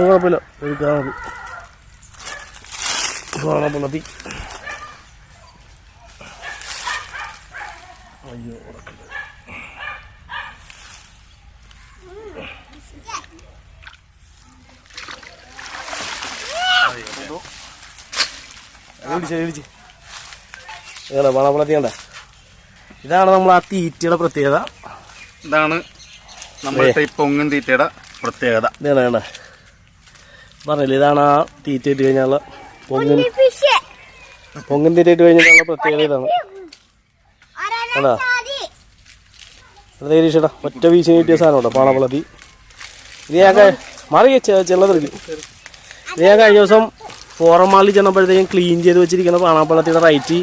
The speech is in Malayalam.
കുഴപ്പമില്ല എടുക്കാൻ മതി. വാളപ്പള്ളത്തി അയ്യോ വാളപ്പള്ളത്തിയണ്ട. ഇതാണ് നമ്മൾ ആ തീറ്റയുടെ പ്രത്യേകത. ഇതാണ് നമ്മുടെ പൊങ്ങൻ തീറ്റയുടെ പ്രത്യേകത. ഇതാണ് വേണ്ട പറഞ്ഞില്ലേ, ഇതാണ് ആ തീറ്റ ഇട്ട് കഴിഞ്ഞാൽ പൊങ്ങൻ തീറ്റ ഇട്ട് കഴിഞ്ഞാലുള്ള പ്രത്യേകത ഇതാണ്. അതാ അതേരീക്ഷടാ ഒറ്റ വീശിന് കിട്ടിയ സാധനം ഉണ്ടോ പാളപ്പള്ളത്തി. ഇത് ഞാൻ മാറിയ ചെള്ളതെടുക്കും. ഇത് ഞാൻ കഴിഞ്ഞ ദിവസം ഫോറം മാളിൽ ചെന്നപ്പോഴത്തേക്കും ക്ലീൻ ചെയ്ത് വെച്ചിരിക്കുന്ന പാളപ്പള്ളത്തിയുടെ റൈറ്റ്